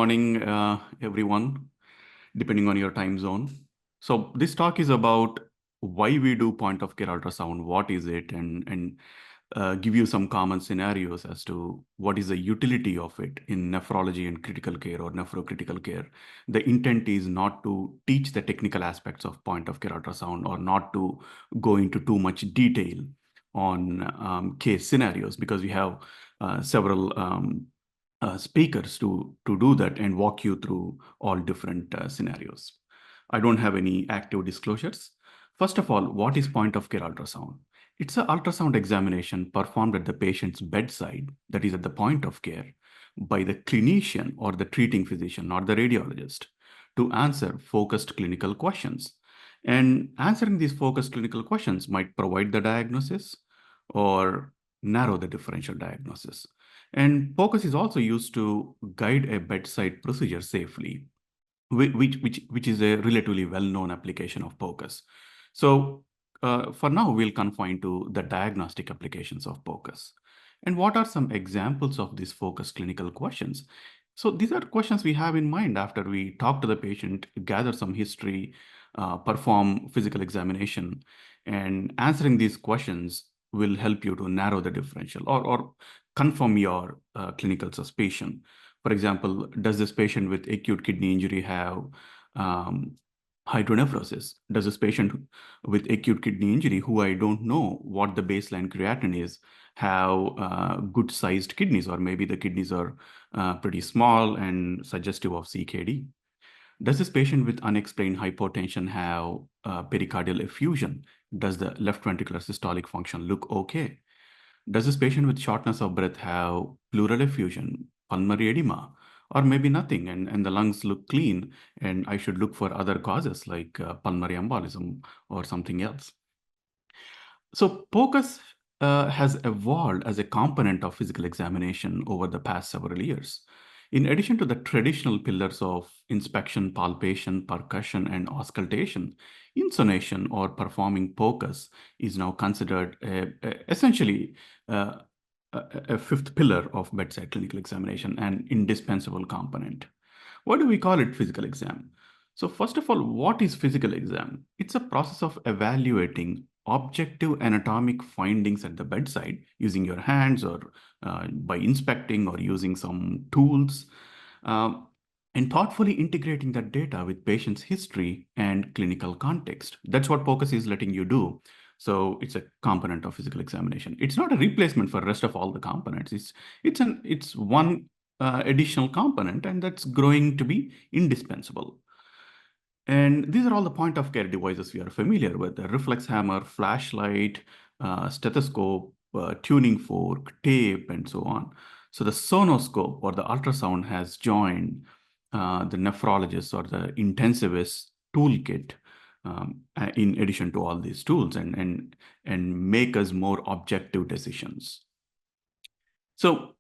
morning, everyone, depending on your time zone. So this talk is about why we do point of care ultrasound, what is it, and give you some common scenarios as to what is the utility of it in nephrology and critical care or nephrocritical care. The intent is not to teach the technical aspects of point of care ultrasound or not to go into too much detail on case scenarios, because we have several speakers to do that and walk you through all different scenarios. I don't have any active disclosures. First of all, what is point of care ultrasound? It's an ultrasound examination performed at the patient's bedside, that is at the point of care, by the clinician or the treating physician, not the radiologist, to answer focused clinical questions. And answering these focused clinical questions might provide the diagnosis or narrow the differential diagnosis. And POCUS is also used to guide a bedside procedure safely, which is a relatively well-known application of POCUS. So for now, we'll confine to the diagnostic applications of POCUS. And what are some examples of these focused clinical questions? So these are questions we have in mind after we talk to the patient, gather some history, perform physical examination, and answering these questions will help you to narrow the differential or confirm your clinical suspicion. For example, does this patient with acute kidney injury have hydronephrosis? Does this patient with acute kidney injury, who I don't know what the baseline creatinine is, have good sized kidneys, or maybe the kidneys are pretty small and suggestive of CKD? Does this patient with unexplained hypotension have pericardial effusion? Does the left ventricular systolic function look okay? Does this patient with shortness of breath have pleural effusion, pulmonary edema, or maybe nothing, and the lungs look clean, and I should look for other causes like pulmonary embolism or something else? So POCUS has evolved as a component of physical examination over the past several years. In addition to the traditional pillars of inspection, palpation, percussion, and auscultation, insonation or performing POCUS is now considered essentially uh, a fifth pillar of bedside clinical examination, an indispensable component. Why do we call it physical exam? So first of all, what is physical exam? It's a process of evaluating objective anatomic findings at the bedside using your hands or by inspecting or using some tools, um, and thoughtfully integrating that data with patient's history and clinical context. That's what POCUS is letting you do. So it's a component of physical examination. It's not a replacement for the rest of all the components. It's one additional component, and that's growing to be indispensable. And these are all the point of care devices we are familiar with: the reflex hammer, flashlight, stethoscope, tuning fork, tape, and so on. So the sonoscope or the ultrasound has joined the nephrologist or the intensivist toolkit, in addition to all these tools, and make us more objective decisions. So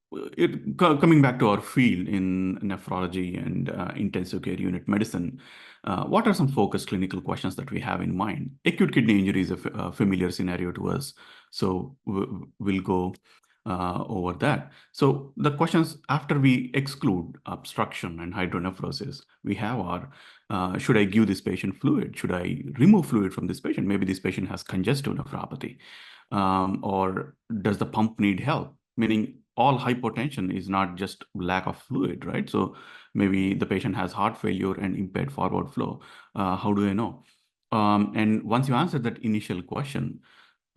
coming back to our field in nephrology and intensive care unit medicine, what are some focused clinical questions that we have in mind? Acute kidney injury is a familiar scenario to us, so we'll go over that. So the questions after we exclude obstruction and hydronephrosis, we have our, should I give this patient fluid? Should I remove fluid from this patient? Maybe this patient has congestive nephropathy. Or does the pump need help? Meaning all hypotension is not just lack of fluid, right? So maybe the patient has heart failure and impaired forward flow. How do I know? And once you answer that initial question,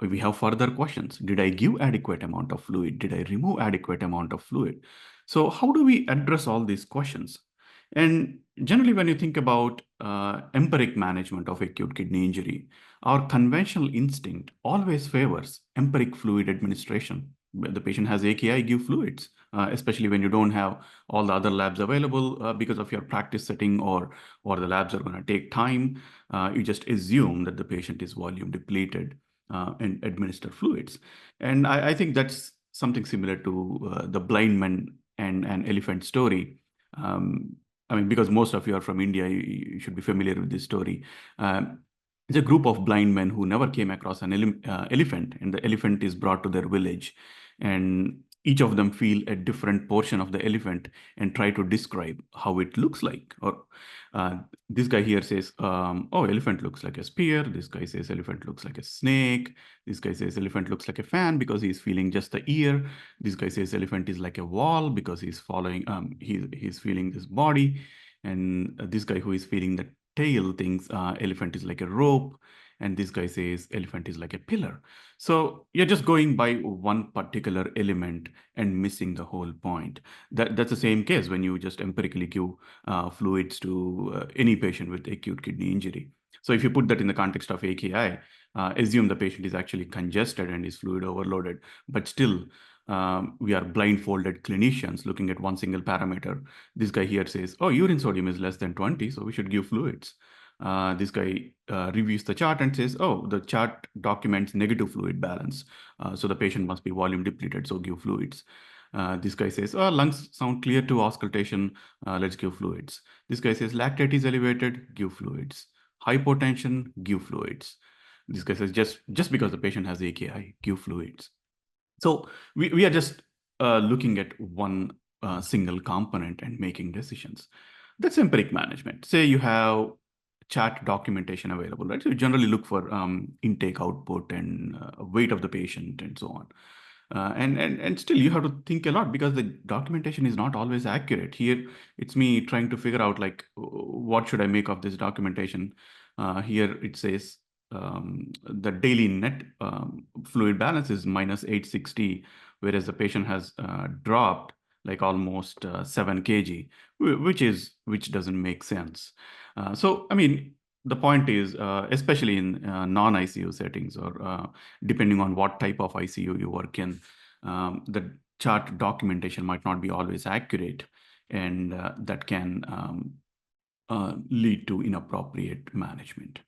we have further questions. Did I give adequate amount of fluid? Did I remove adequate amount of fluid? So how do we address all these questions? And generally, when you think about empiric management of acute kidney injury, our conventional instinct always favors empiric fluid administration. When the patient has AKI, give fluids, especially when you don't have all the other labs available because of your practice setting, or the labs are going to take time. You just assume that the patient is volume depleted and administer fluids. And I think that's something similar to the blind man and an elephant story. I mean, because most of you are from India, you should be familiar with this story. It's a group of blind men who never came across an elephant, and the elephant is brought to their village. And each of them feel a different portion of the elephant and try to describe how it looks like. Or this guy here says, oh, elephant looks like a spear. This guy says elephant looks like a snake. This guy says elephant looks like a fan because he's feeling just the ear. This guy says elephant is like a wall because he's following, he's feeling this body. And this guy who is feeling the tail thinks elephant is like a rope. And this guy says elephant is like a pillar. So you're just going by one particular element and missing the whole point. That's the same case when you just empirically give fluids to any patient with acute kidney injury. So if you put that in the context of AKI, assume the patient is actually congested and is fluid overloaded, but still we are blindfolded clinicians looking at one single parameter. This guy here says, oh, urine sodium is less than 20, so we should give fluids. This guy reviews the chart and says, oh, the chart documents negative fluid balance. So the patient must be volume depleted, so give fluids. This guy says, oh, lungs sound clear to auscultation, let's give fluids. This guy says, lactate is elevated, give fluids. Hypotension, give fluids. This guy says, just because the patient has AKI, give fluids. So we are just looking at one single component and making decisions. That's empiric management. Say you have chart documentation available, right? So you generally look for intake, output, and weight of the patient, and so on. And still you have to think a lot because the documentation is not always accurate. Here, it's me trying to figure out like what should I make of this documentation. Here it says the daily net fluid balance is minus 860, whereas the patient has dropped like almost 7 kg, which doesn't make sense. So, I mean, the point is, especially in non-ICU settings or depending on what type of ICU you work in, the chart documentation might not be always accurate, and that can lead to inappropriate management.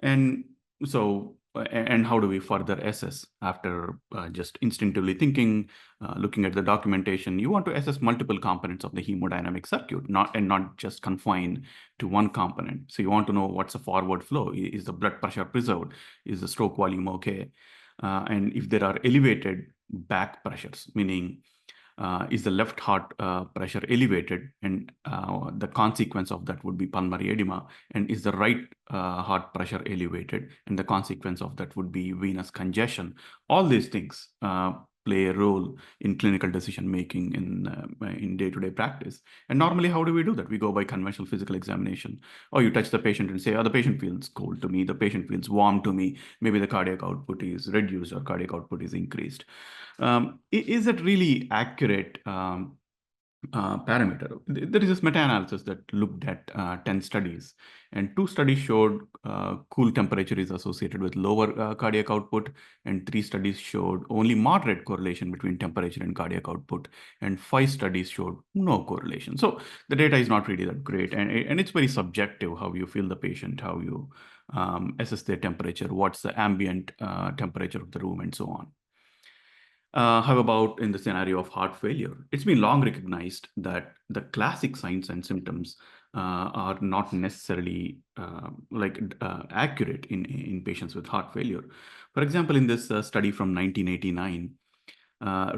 And so, and how do we further assess after just instinctively thinking, looking at the documentation? You want to assess multiple components of the hemodynamic circuit, not just confine to one component. So you want to know what's the forward flow. Is the blood pressure preserved? Is the stroke volume okay? And if there are elevated back pressures, meaning is the left heart pressure elevated, and the consequence of that would be pulmonary edema, and is the right heart pressure elevated, and the consequence of that would be venous congestion. All these things play a role in clinical decision making in day-to-day practice. And normally, how do we do that? We go by conventional physical examination. Or you touch the patient and say, oh, the patient feels cold to me, the patient feels warm to me, maybe the cardiac output is reduced or cardiac output is increased. Is it really accurate parameter? There is this meta-analysis that looked at 10 studies, and 2 studies showed cool temperature is associated with lower cardiac output, and 3 studies showed only moderate correlation between temperature and cardiac output, and 5 studies showed no correlation. So the data is not really that great, and it's very subjective how you feel the patient, how you assess their temperature, what's the ambient temperature of the room, and so on. How about in the scenario of heart failure? It's been long recognized that the classic signs and symptoms are not necessarily accurate in patients with heart failure. For example, in this study from 1989,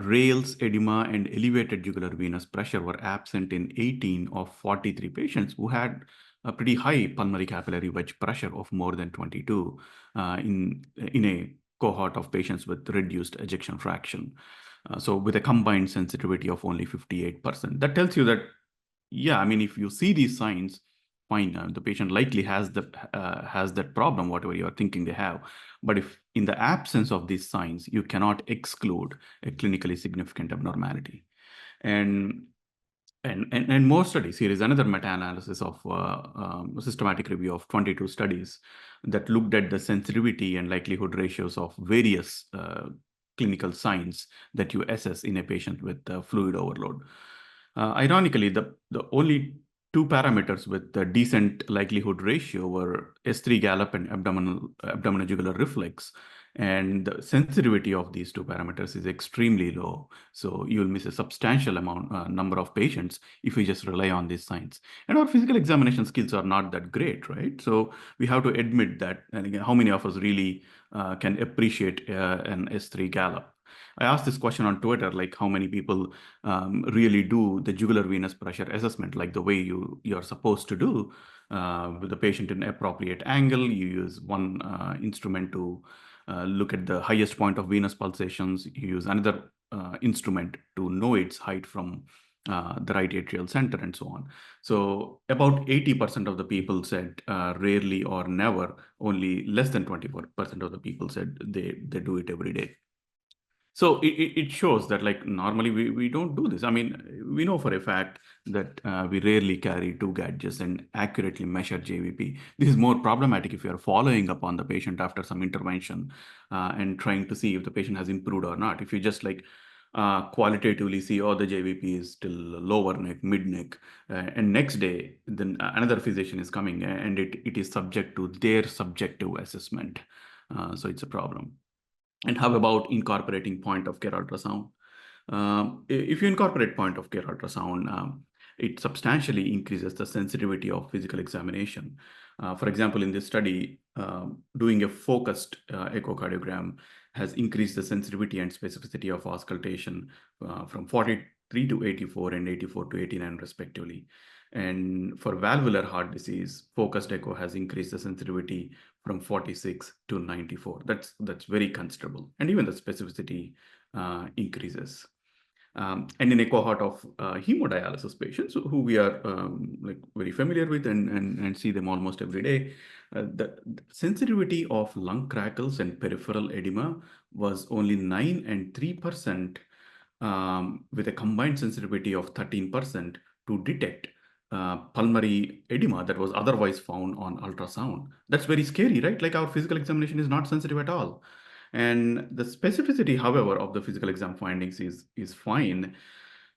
Rales, edema, and elevated jugular venous pressure were absent in 18 of 43 patients who had a pretty high pulmonary capillary wedge pressure of more than 22 in a cohort of patients with reduced ejection fraction. So with a combined sensitivity of only 58%. That tells you that, yeah, I mean, if you see these signs, fine, the patient likely has that problem, whatever you're thinking they have. But if in the absence of these signs, you cannot exclude a clinically significant abnormality. And more studies. Here is another meta-analysis of systematic review of 22 studies that looked at the sensitivity and likelihood ratios of various clinical signs that you assess in a patient with fluid overload. Ironically, the only 2 parameters with the decent likelihood ratio were S3 gallop and abdominojugular reflex. And the sensitivity of these 2 parameters is extremely low. So you'll miss a substantial number of patients if you just rely on these signs. And our physical examination skills are not that great, right? So we have to admit that. And again, how many of us really can appreciate an S3 gallop? I asked this question on Twitter, like how many people really do the jugular venous pressure assessment, like the way you're supposed to do with the patient in appropriate angle. You use one instrument to look at the highest point of venous pulsations. You use another instrument to know its height from the right atrial center and so on. So about 80% of the people said rarely or never. Only less than 24% of the people said they do it every day. So it shows that like normally we don't do this. I mean, we know for a fact that we rarely carry two gadgets and accurately measure JVP. This is more problematic if you are following up on the patient after some intervention and trying to see if the patient has improved or not. If you just like qualitatively see, oh, the JVP is still lower neck, mid neck, and next day, then another physician is coming and it is subject to their subjective assessment. So it's a problem. And how about incorporating point of care ultrasound? If you incorporate point of care ultrasound, it substantially increases the sensitivity of physical examination. For example, in this study, doing a focused echocardiogram has increased the sensitivity and specificity of auscultation from 43 to 84 and 84 to 89 respectively. And for valvular heart disease, focused echo has increased the sensitivity from 46 to 94. That's very considerable. And even the specificity increases. And in a cohort of hemodialysis patients who we are like very familiar with and see them almost every day, the sensitivity of lung crackles and peripheral edema was only 9 and 3%, with a combined sensitivity of 13% to detect pulmonary edema that was otherwise found on ultrasound. That's very scary, right? Like our physical examination is not sensitive at all. And the specificity, however, of the physical exam findings is fine,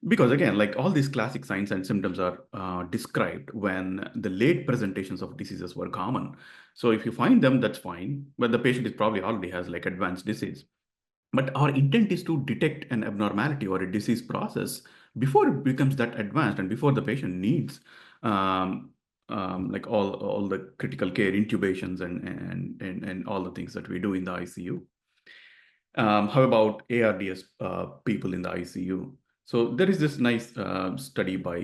because again, like all these classic signs and symptoms are described when the late presentations of diseases were common. So if you find them, that's fine, but the patient is probably already has like advanced disease. But our intent is to detect an abnormality or a disease process before it becomes that advanced and before the patient needs like all the critical care intubations and all the things that we do in the ICU. How about ARDS people in the ICU? So there is this nice study by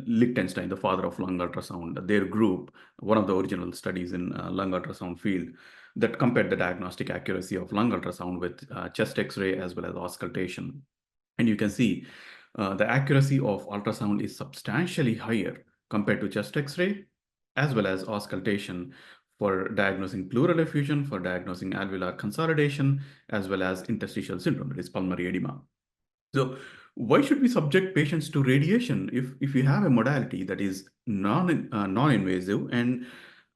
Liechtenstein, the father of lung ultrasound, their group, one of the original studies in lung ultrasound field, that compared the diagnostic accuracy of lung ultrasound with chest X-ray as well as auscultation. And you can see the accuracy of ultrasound is substantially higher compared to chest X-ray as well as auscultation for diagnosing pleural effusion, for diagnosing alveolar consolidation, as well as interstitial syndrome, that is pulmonary edema. So why should we subject patients to radiation if we have a modality that is non-invasive and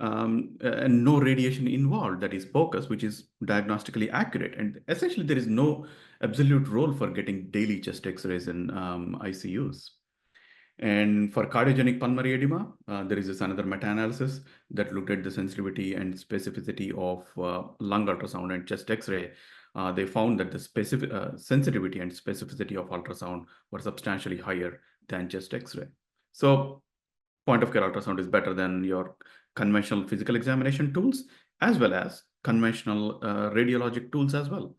no radiation involved, that is POCUS, which is diagnostically accurate. And essentially, there is no absolute role for getting daily chest X-rays in ICUs. And for cardiogenic pulmonary edema, there is this another meta-analysis that looked at the sensitivity and specificity of lung ultrasound and chest X-ray. They found that the specific sensitivity and specificity of ultrasound were substantially higher than chest X-ray. So point of care ultrasound is better than your conventional physical examination tools, as well as conventional radiologic tools as well.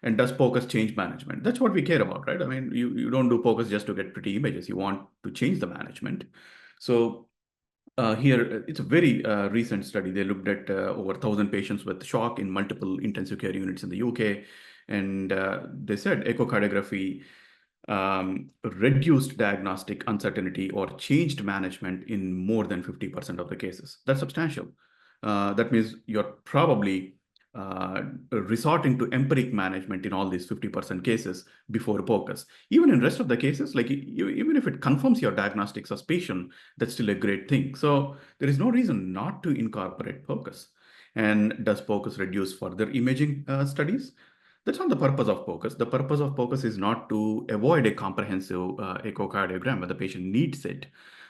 And does POCUS change management? That's what we care about, right? I mean, you don't do POCUS just to get pretty images. You want to change the management. So here, it's a very recent study. They looked at over 1,000 patients with shock in multiple intensive care units in the UK. And they said echocardiography reduced diagnostic uncertainty or changed management in more than 50% of the cases. That's substantial. That means you're probably resorting to empiric management in all these 50% cases before POCUS. Even in rest of the cases, like even if it confirms your diagnostic suspicion, that's still a great thing. So there is no reason not to incorporate POCUS. And does POCUS reduce further imaging studies? That's not the purpose of POCUS. The purpose of POCUS is not to avoid a comprehensive echocardiogram when the patient needs it.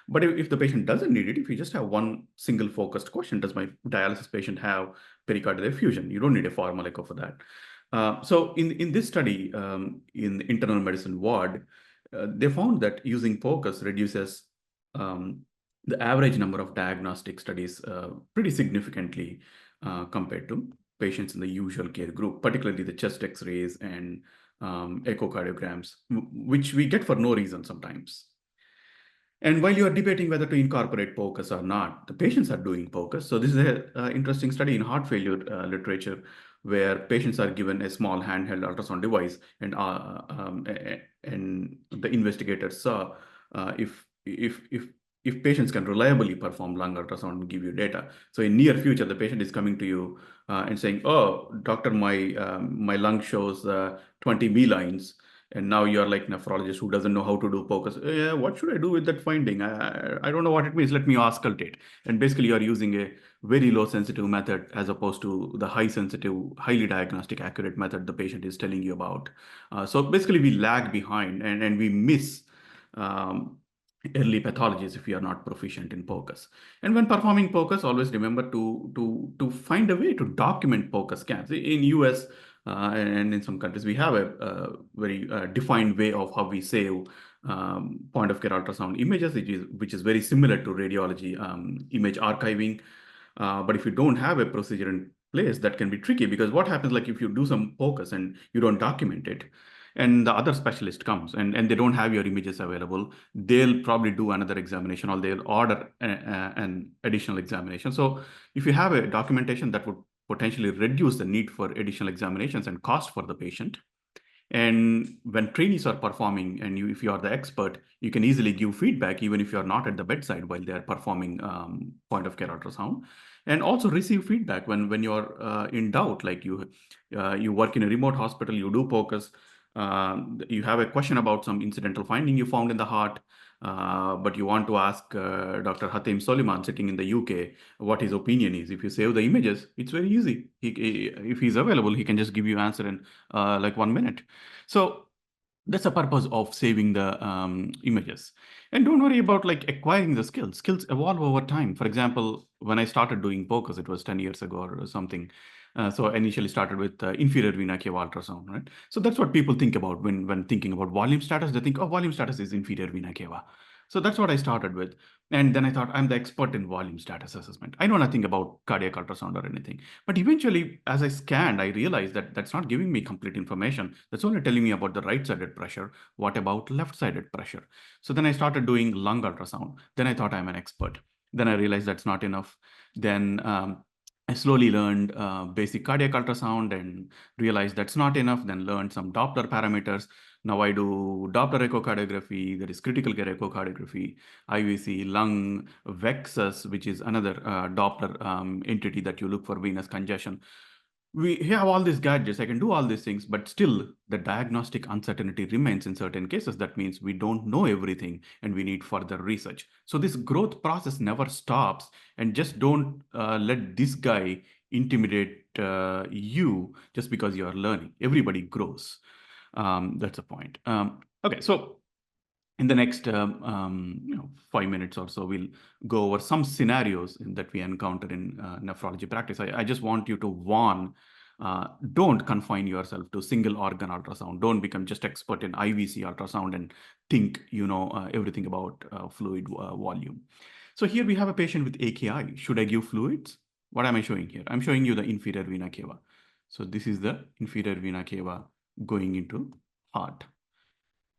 But if the patient doesn't need it, if you just have one single focused question, does my dialysis patient have pericardial effusion? You don't need a formal echo for that. So in this study, in the internal medicine ward, they found that using POCUS reduces the average number of diagnostic studies pretty significantly compared to patients in the usual care group, particularly the chest X-rays and echocardiograms, which we get for no reason sometimes. And while you are debating whether to incorporate POCUS or not, the patients are doing POCUS. So this is an interesting study in heart failure literature, where patients are given a small handheld ultrasound device, and the investigators saw if patients can reliably perform lung ultrasound and give you data. So in near future, the patient is coming to you and saying, "Oh, doctor, my lung shows 20 V lines." And now you're like nephrologist who doesn't know how to do POCUS. Yeah, what should I do with that finding? I don't know what it means. Let me auscultate. And basically, you're using a very low sensitive method as opposed to the high sensitive, highly diagnostic accurate method the patient is telling you about. So basically, we lag behind and we miss um, early pathologies if we are not proficient in POCUS. And when performing POCUS, always remember to find a way to document POCUS scans. In US, and in some countries, we have a very defined way of how we save point of care ultrasound images, which is very similar to radiology image archiving. But if you don't have a procedure in place, that can be tricky, because what happens, like if you do some POCUS and you don't document it, and the other specialist comes and they don't have your images available, they'll probably do another examination, or they'll order an additional examination. So if you have a documentation, that would potentially reduce the need for additional examinations and cost for the patient. And when trainees are performing, and if you are the expert, you can easily give feedback even if you're not at the bedside while they are performing point of care ultrasound. And also receive feedback when you're in doubt, like you work in a remote hospital, you do POCUS, you have a question about some incidental finding you found in the heart, but you want to ask Dr. Hatim Soliman sitting in the UK what his opinion is. If you save the images, it's very easy. If he's available, he can just give you answer in like 1 minute. So that's the purpose of saving the images. And don't worry about like acquiring the skills. Skills evolve over time. For example, when I started doing POCUS, it was 10 years ago or something. So I initially started with inferior vena cava ultrasound, right? So that's what people think about when thinking about volume status. They think, oh, volume status is inferior vena cava. So that's what I started with. And then I thought, I'm the expert in volume status assessment. I know nothing about cardiac ultrasound or anything. But eventually, as I scanned, I realized that that's not giving me complete information. That's only telling me about the right-sided pressure. What about left-sided pressure? So then I started doing lung ultrasound. Then I thought I'm an expert. Then I realized that's not enough. Then I slowly learned basic cardiac ultrasound and realized that's not enough. Then learned some Doppler parameters. Now I do Doppler echocardiography, there is critical care echocardiography, IVC, lung, VEXUS, which is another Doppler entity that you look for venous congestion. We have all these gadgets, I can do all these things, but still the diagnostic uncertainty remains in certain cases. That means we don't know everything and we need further research. So this growth process never stops, and just don't let this guy intimidate you just because you are learning. Everybody grows. That's a point. Okay, so in the next 5 minutes or so, we'll go over some scenarios that we encounter in nephrology practice. I just want you to warn, don't confine yourself to single organ ultrasound. Don't become just expert in IVC ultrasound and think you know everything about fluid volume. So here we have a patient with AKI. Should I give fluids? What am I showing here? I'm showing you the inferior vena cava. So this is the inferior vena cava going into heart.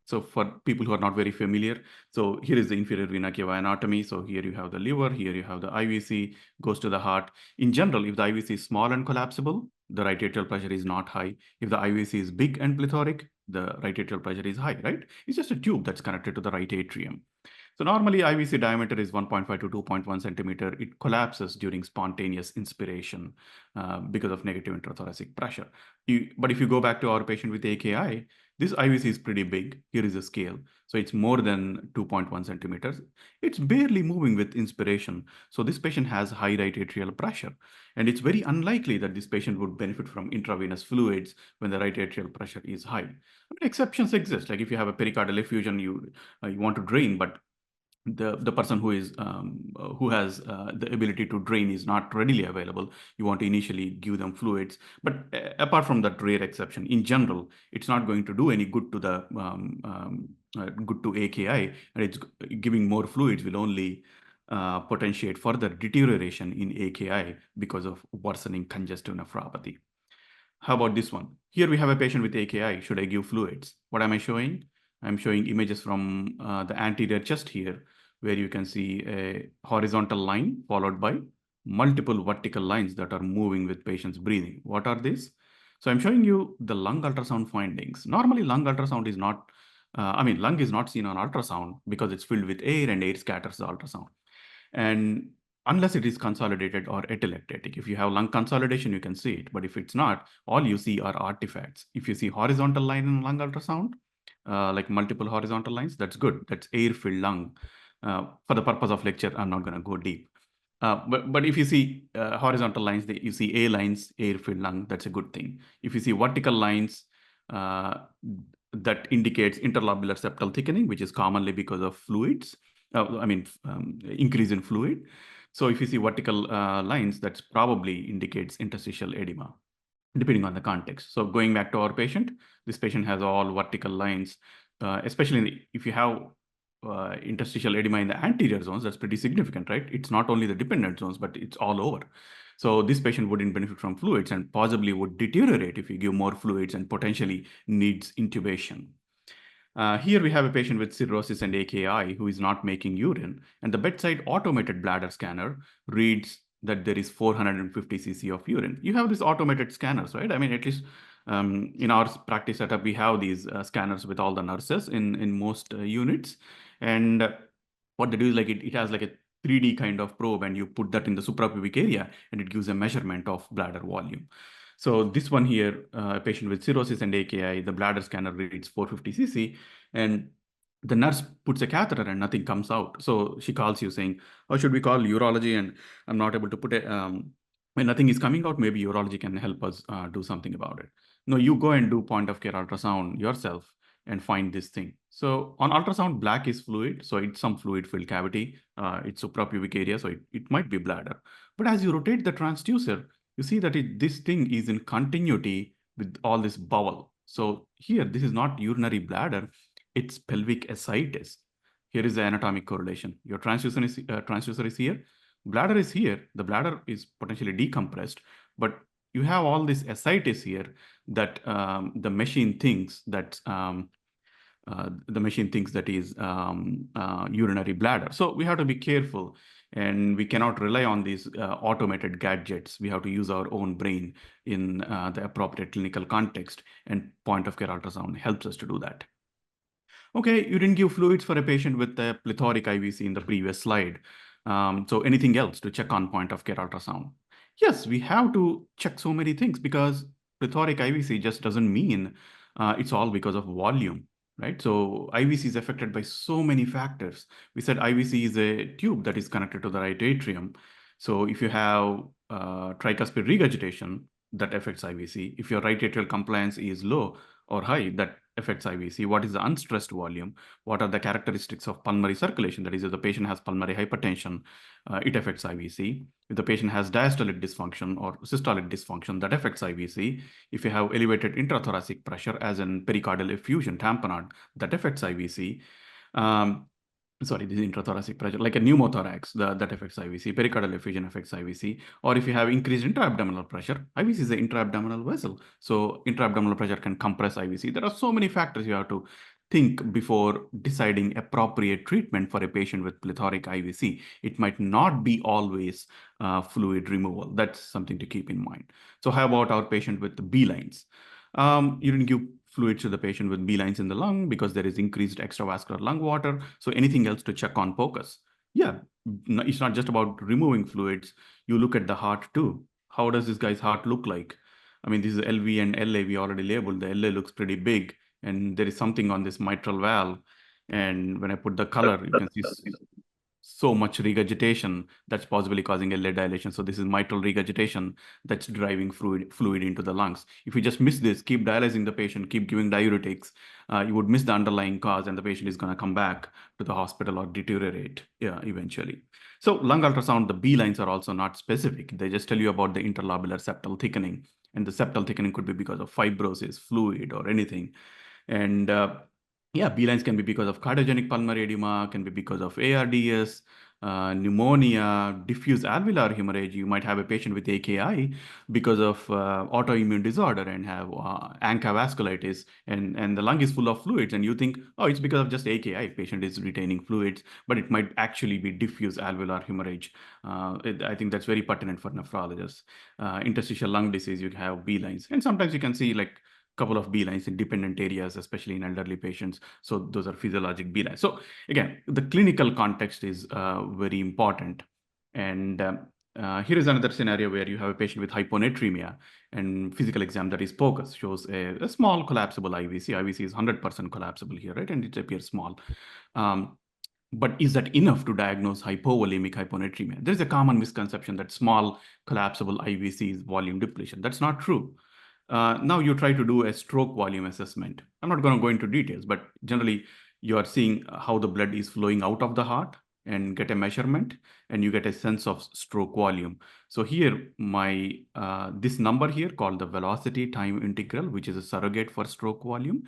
So for people who are not very familiar, so here is the inferior vena cava anatomy. So here you have the liver, here you have the IVC, goes to the heart. In general, if the IVC is small and collapsible, the right atrial pressure is not high. If the IVC is big and plethoric, the right atrial pressure is high, right? It's just a tube that's connected to the right atrium. So normally IVC diameter is 1.5 to 2.1 centimeter. It collapses during spontaneous inspiration because of negative intrathoracic pressure. But if you go back to our patient with AKI, this IVC is pretty big. Here is a scale. So it's more than 2.1 centimeters. It's barely moving with inspiration. So this patient has high right atrial pressure. And it's very unlikely that this patient would benefit from intravenous fluids when the right atrial pressure is high. I mean, exceptions exist. Like if you have a pericardial effusion, you want to drain, but the person who has the ability to drain is not readily available, you want to initially give them fluids. But apart from that rare exception, in general, it's not going to do any good to the good to AKI, and it's giving more fluids will only potentiate further deterioration in AKI because of worsening congestive nephropathy. How about this one? Here we have a patient with AKI. Should I give fluids? What am I showing? I'm showing images from the anterior chest here, where you can see a horizontal line followed by multiple vertical lines that are moving with patient's breathing. What are these? So I'm showing you the lung ultrasound findings. Normally, lung ultrasound is not, lung is not seen on ultrasound because it's filled with air and air scatters the ultrasound. And unless it is consolidated or atelectatic, if you have lung consolidation, you can see it. But if it's not, all you see are artifacts. If you see horizontal line in lung ultrasound, like multiple horizontal lines, that's good. That's air-filled lung. For the purpose of lecture, I'm not going to go deep. But if you see horizontal lines, you see A lines, air-filled lung, that's a good thing. If you see vertical lines, that indicates interlobular septal thickening, which is commonly because of fluids. Increase in fluid. So if you see vertical lines, that's probably indicates interstitial edema, depending on the context. So going back to our patient, this patient has all vertical lines, especially if you have interstitial edema in the anterior zones, that's pretty significant, right? It's not only the dependent zones, but it's all over. So this patient wouldn't benefit from fluids and possibly would deteriorate if you give more fluids and potentially needs intubation. Here we have a patient with cirrhosis and AKI who is not making urine, and the bedside automated bladder scanner reads that there is 450 cc of urine. You have these automated scanners, right? I mean, at least in our practice setup, we have these scanners with all the nurses in most units. And what they do is like it has like a 3D kind of probe, and you put that in the suprapubic area, and it gives a measurement of bladder volume. So this one here, a patient with cirrhosis and AKI, the bladder scanner reads 450 cc, and the nurse puts a catheter and nothing comes out. So she calls you saying, "Oh, should we call urology?" And I'm not able to put it. When nothing is coming out, maybe urology can help us do something about it. No, you go and do point of care ultrasound yourself and find this thing. So on ultrasound, black is fluid. So it's some fluid filled cavity. It's suprapubic area. So it might be bladder. But as you rotate the transducer, you see that this thing is in continuity with all this bowel. So here, this is not urinary bladder, it's pelvic ascites. Here is the anatomic correlation. Your transducer is here, bladder is here, the bladder is potentially decompressed, but you have all this ascites here that the machine thinks that is urinary bladder. So we have to be careful, and we cannot rely on these automated gadgets. We have to use our own brain in the appropriate clinical context, and point of care ultrasound helps us to do that. Okay, you didn't give fluids for a patient with a plethoric IVC in the previous slide. So anything else to check on point of care ultrasound? Yes, we have to check so many things because plethoric IVC just doesn't mean it's all because of volume, right? So IVC is affected by so many factors. We said IVC is a tube that is connected to the right atrium. So if you have tricuspid regurgitation, that affects IVC. If your right atrial compliance is low or high, that affects IVC. What is the unstressed volume? What are the characteristics of pulmonary circulation? That is, if the patient has pulmonary hypertension, it affects IVC. If the patient has diastolic dysfunction or systolic dysfunction, that affects IVC. If you have elevated intrathoracic pressure, as in pericardial effusion, tamponade, that affects IVC. Sorry, this is intrathoracic pressure, like a pneumothorax, that affects IVC. Pericardial effusion affects IVC. Or if you have increased intra-abdominal pressure, IVC is an intra-abdominal vessel. So intra-abdominal pressure can compress IVC. There are so many factors you have to think before deciding appropriate treatment for a patient with plethoric IVC. It might not be always fluid removal. That's something to keep in mind. So how about our patient with the B lines? You didn't give fluids to the patient with B lines in the lung because there is increased extravascular lung water. So anything else to check on POCUS? Yeah, it's not just about removing fluids. You look at the heart too. How does this guy's heart look like? I mean, this is LV and LA, we already labeled. The LA looks pretty big, and there is something on this mitral valve. And when I put the color, you can see so much regurgitation that's possibly causing LA dilation. So this is mitral regurgitation that's driving fluid into the lungs. If you just miss this, keep dialyzing the patient, keep giving diuretics, you would miss the underlying cause, and the patient is going to come back to the hospital or deteriorate eventually. So lung ultrasound, the B lines are also not specific. They just tell you about the interlobular septal thickening, and the septal thickening could be because of fibrosis, fluid, or anything. And yeah, B lines can be because of cardiogenic pulmonary edema, can be because of ARDS, pneumonia, diffuse alveolar hemorrhage. You might have a patient with AKI because of autoimmune disorder and have ANCA vasculitis, and the lung is full of fluids, and you think, oh, it's because of just AKI, patient is retaining fluids, but it might actually be diffuse alveolar hemorrhage. I think that's very pertinent for nephrologists. Interstitial lung disease, you have B lines, and sometimes you can see like couple of B lines in dependent areas, especially in elderly patients. So those are physiologic B lines. So again, the clinical context is very important. And here is another scenario where you have a patient with hyponatremia, and physical exam, that is POCUS, shows a small collapsible IVC. IVC is 100% collapsible here, right? And it appears small. But is that enough to diagnose hypovolemic hyponatremia? There's a common misconception that small collapsible IVC is volume depletion. That's not true. Now you try to do a stroke volume assessment. I'm not going to go into details, but generally you are seeing how the blood is flowing out of the heart and get a measurement, and you get a sense of stroke volume. So here, this number here called the velocity time integral, which is a surrogate for stroke volume,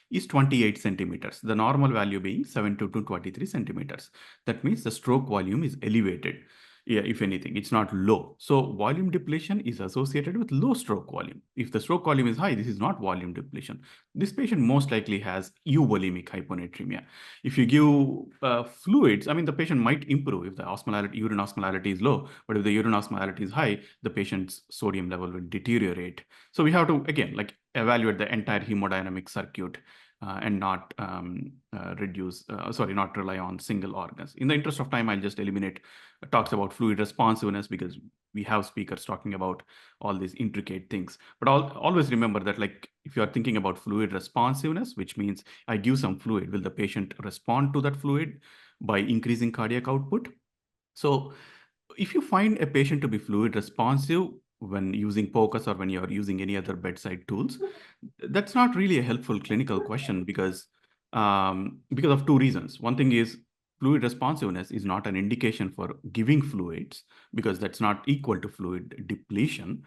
is 28 centimeters. The normal value being 72 to 23 centimeters. That means the stroke volume is elevated. Yeah, if anything, it's not low. So volume depletion is associated with low stroke volume. If the stroke volume is high, this is not volume depletion. This patient most likely has euvolemic hyponatremia. If you give fluids, I mean, the patient might improve if the urine osmolality is low, but if the urine osmolality is high, the patient's sodium level will deteriorate. So we have to, again, like evaluate the entire hemodynamic circuit and not not rely on single organs. In the interest of time, I'll just eliminate talks about fluid responsiveness because we have speakers talking about all these intricate things. But always remember that, like, if you are thinking about fluid responsiveness, which means I give some fluid, will the patient respond to that fluid by increasing cardiac output? So if you find a patient to be fluid responsive when using POCUS or when you're using any other bedside tools, that's not really a helpful clinical question because of two reasons. One thing is fluid responsiveness is not an indication for giving fluids because that's not equal to fluid depletion.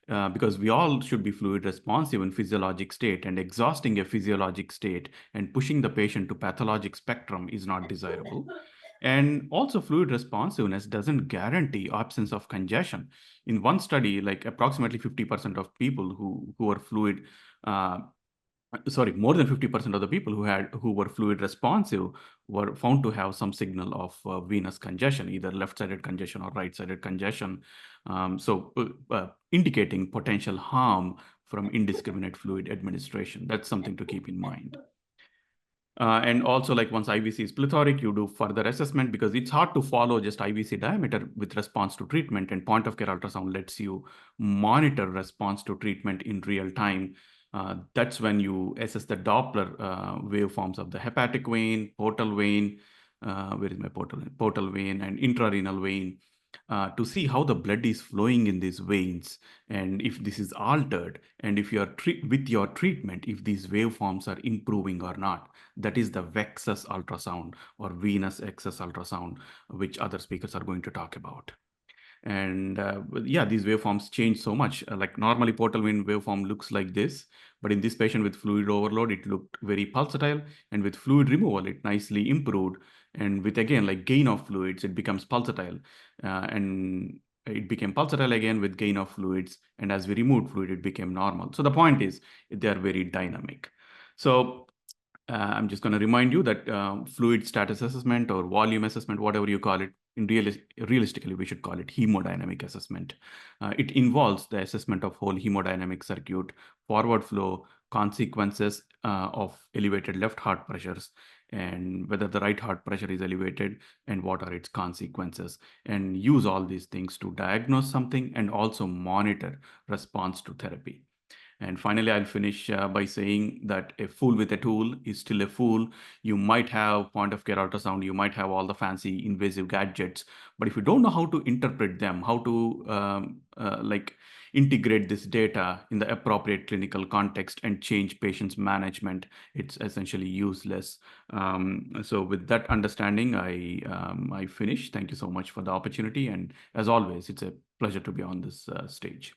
Because we all should be fluid responsive in physiologic state, and exhausting a physiologic state and pushing the patient to pathologic spectrum is not desirable. And also fluid responsiveness doesn't guarantee absence of congestion. In one study, like approximately 50% of people who are fluid, more than 50% of the people who were fluid responsive were found to have some signal of venous congestion, either left-sided congestion or right-sided congestion. Indicating potential harm from indiscriminate fluid administration. That's something to keep in mind. And also, like, once IVC is plethoric, you do further assessment because it's hard to follow just IVC diameter with response to treatment, and point of care ultrasound lets you monitor response to treatment in real time. That's when you assess the Doppler waveforms of the hepatic vein, portal vein, where is my portal? Portal vein and intrarenal vein, to see how the blood is flowing in these veins, and if this is altered, and if you are with your treatment, if these waveforms are improving or not. That is the VEXUS ultrasound or venous excess ultrasound, which other speakers are going to talk about. And yeah, these waveforms change so much. Like normally portal vein waveform looks like this, but in this patient with fluid overload, it looked very pulsatile, and with fluid removal, it nicely improved. And with, again, like gain of fluids, it becomes pulsatile, and it became pulsatile again with gain of fluids. And as we removed fluid, it became normal. So the point is, they are very dynamic. So I'm just going to remind you that fluid status assessment or volume assessment, whatever you call it, realistically, we should call it hemodynamic assessment. It involves the assessment of whole hemodynamic circuit, forward flow, consequences of elevated left heart pressures, and whether the right heart pressure is elevated and what are its consequences, and use all these things to diagnose something and also monitor response to therapy. And finally, I'll finish by saying that a fool with a tool is still a fool. You might have point of care ultrasound, you might have all the fancy invasive gadgets, but if you don't know how to interpret them, how to integrate this data in the appropriate clinical context and change patients' management, it's essentially useless. So with that understanding, I finish. Thank you so much for the opportunity. And as always, it's a pleasure to be on this stage.